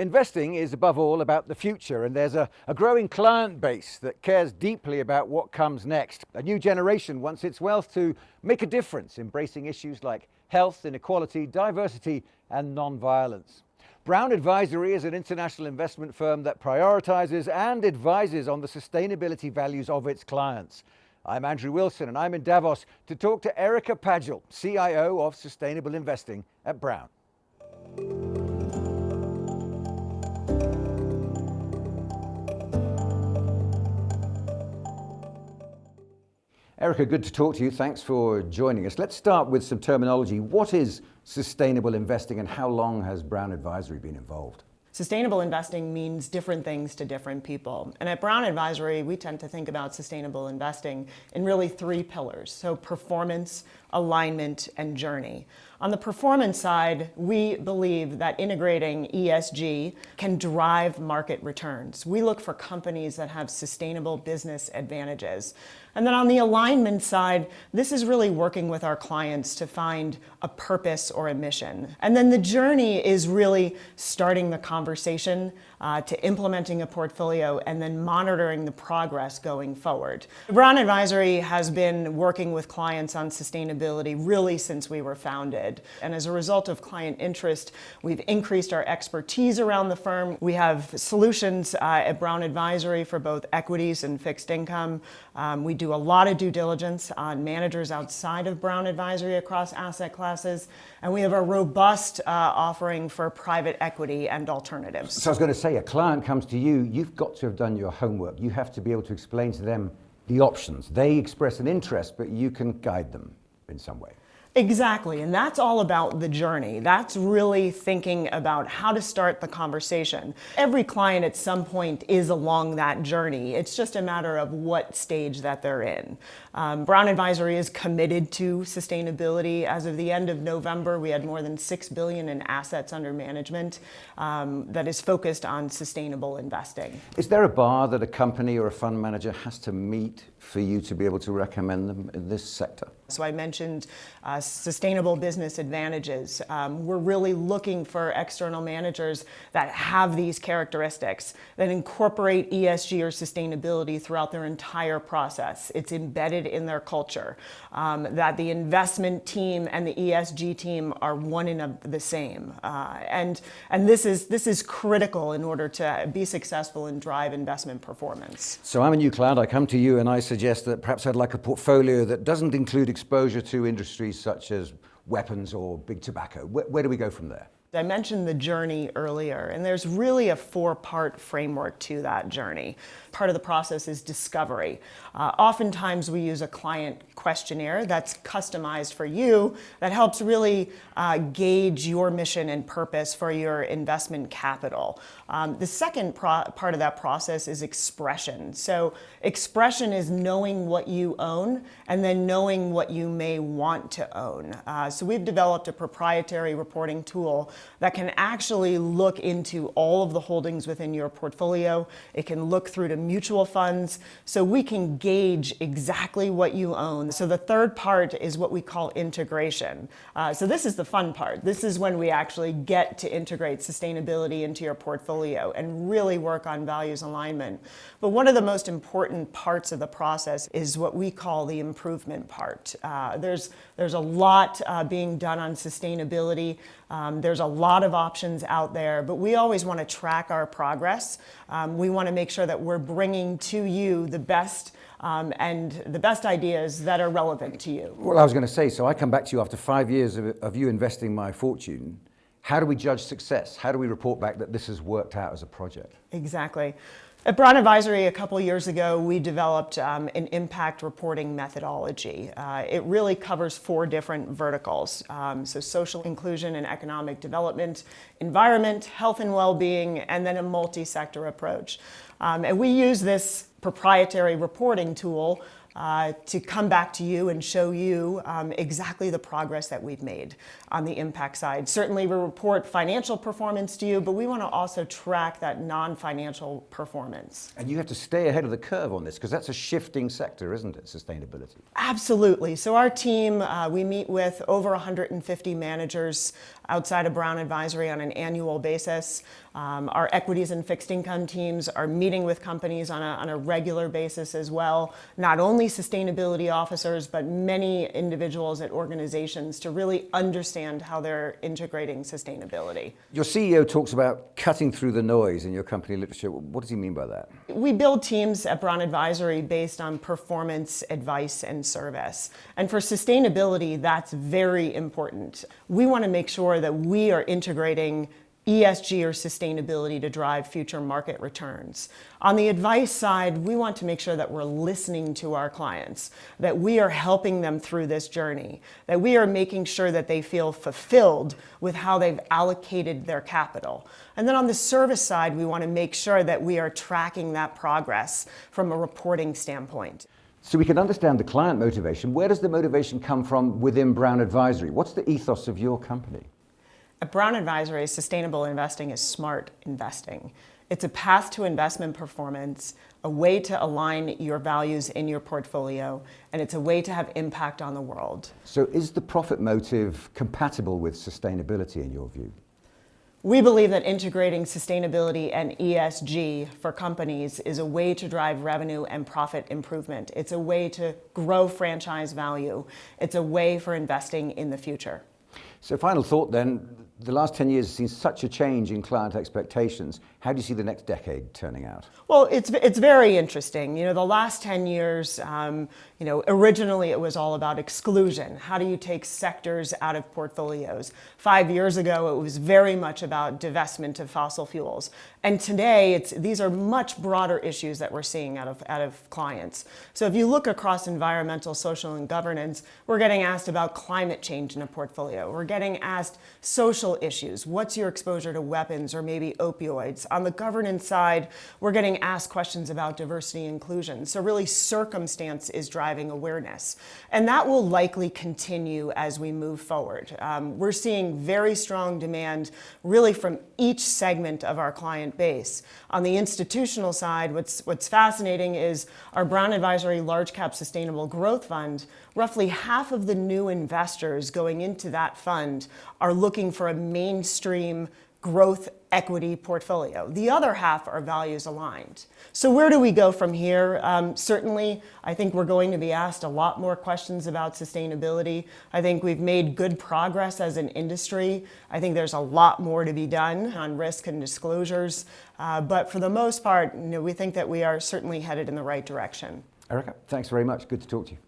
Investing is above all about the future, and there's a growing client base that cares deeply about what comes next. A new generation wants its wealth to make a difference, embracing issues like health, inequality, diversity, and non-violence. Brown Advisory is an international investment firm that prioritizes and advises on the sustainability values of its clients. I'm Andrew Wilson, and I'm in Davos to talk to Erica Padgel, CIO of Sustainable Investing at Brown. Erica, good to talk to you. Thanks for joining us. Let's start with some terminology. What is sustainable investing, and how long has Brown Advisory been involved? Sustainable investing means different things to different people. And at Brown Advisory, we tend to think about sustainable investing in really three pillars. So performance, alignment, and journey. On the performance side, we believe that integrating ESG can drive market returns. We look for companies that have sustainable business advantages. And then on the alignment side, this is really working with our clients to find a purpose or a mission. And then the journey is really starting the conversation to implementing a portfolio and then monitoring the progress going forward. Brown Advisory has been working with clients on sustainability really since we were founded. And as a result of client interest, we've increased our expertise around the firm. We have solutions at Brown Advisory for both equities and fixed income. We do a lot of due diligence on managers outside of Brown Advisory across asset classes. And we have a robust offering for private equity and alternatives. So I was going to say, a client comes to you, you've got to have done your homework. You have to be able to explain to them the options. They express an interest, but you can guide them in some way. Exactly, and that's all about the journey. That's really thinking about how to start the conversation. Every client at some point is along that journey. It's just a matter of what stage that they're in. Brown Advisory is committed to sustainability. As of the end of November, we had more than $6 billion in assets under management that is focused on sustainable investing. Is there a bar that a company or a fund manager has to meet for you to be able to recommend them in this sector? So I mentioned sustainable business advantages. We're really looking for external managers that have these characteristics, that incorporate ESG or sustainability throughout their entire process. It's embedded in their culture, that the investment team and the ESG team are one and the same. And this is critical in order to be successful and drive investment performance. So I'm a new client. I come to you and I suggest that perhaps I'd like a portfolio that doesn't include exposure to industries such as weapons or big tobacco. Where do we go from there? I mentioned the journey earlier, and there's really a four-part framework to that journey. Part of the process is discovery. Oftentimes we use a client questionnaire that's customized for you that helps really gauge your mission and purpose for your investment capital. The second part of that process is expression. So expression is knowing what you own and then knowing what you may want to own. So we've developed a proprietary reporting tool that can actually look into all of the holdings within your portfolio. It can look through to mutual funds, so we can gauge exactly what you own. So the third part is what we call integration. So this is the fun part. This is when we actually get to integrate sustainability into your portfolio and really work on values alignment. But one of the most important parts of the process is what we call the improvement part. There's a lot being done on sustainability. There's a lot of options out there, but we always want to track our progress. We want to make sure that we're bringing to you the best and the best ideas that are relevant to you. Well, I was going to say, so I come back to you after 5 years of you investing my fortune. How do we judge success? How do we report back that this has worked out as a project? Exactly. At Brown Advisory a couple years ago, we developed an impact reporting methodology. It really covers 4 different verticals. So social inclusion and economic development, environment, health and well-being, and then a multi-sector approach. And we use this proprietary reporting tool to come back to you and show you exactly the progress that we've made on the impact side. Certainly we report financial performance to you, but we want to also track that non-financial performance. And you have to stay ahead of the curve on this, because that's a shifting sector, isn't it, sustainability? Absolutely. So our team, we meet with over 150 managers outside of Brown Advisory on an annual basis. Our equities and fixed income teams are meeting with companies on a regular basis as well, not only sustainability officers, but many individuals at organizations to really understand how they're integrating sustainability. Your CEO talks about cutting through the noise in your company literature. What does he mean by that? We build teams at Brown Advisory based on performance, advice, and service. And for sustainability, that's very important. We want to make sure that we are integrating ESG or sustainability to drive future market returns. On the advice side, we want to make sure that we're listening to our clients, that we are helping them through this journey, that we are making sure that they feel fulfilled with how they've allocated their capital. And then on the service side, we want to make sure that we are tracking that progress from a reporting standpoint. So we can understand the client motivation. Where does the motivation come from within Brown Advisory? What's the ethos of your company? At Brown Advisory, sustainable investing is smart investing. It's a path to investment performance, a way to align your values in your portfolio, and it's a way to have impact on the world. So is the profit motive compatible with sustainability in your view? We believe that integrating sustainability and ESG for companies is a way to drive revenue and profit improvement. It's a way to grow franchise value. It's a way for investing in the future. So final thought then, the last 10 years has seen such a change in client expectations. How do you see the next decade turning out? Well, it's very interesting. You know, the last 10 years, originally it was all about exclusion. How do you take sectors out of portfolios? 5 years ago, it was very much about divestment of fossil fuels. And today, these are much broader issues that we're seeing out of clients. So if you look across environmental, social, and governance, we're getting asked about climate change in a portfolio. We're getting asked social issues. What's your exposure to weapons or maybe opioids? On the governance side, we're getting asked questions about diversity and inclusion. So really circumstance is driving awareness. And that will likely continue as we move forward. We're seeing very strong demand really from each segment of our client base. On the institutional side, what's fascinating is our Brown Advisory Large Cap Sustainable Growth Fund. Roughly half of the new investors going into that fund are looking for a mainstream growth equity portfolio. The other half are values aligned. So where do we go from here? Certainly, I think we're going to be asked a lot more questions about sustainability. I think we've made good progress as an industry. I think there's a lot more to be done on risk and disclosures. But for the most part, we think that we are certainly headed in the right direction. Erica, thanks very much. Good to talk to you.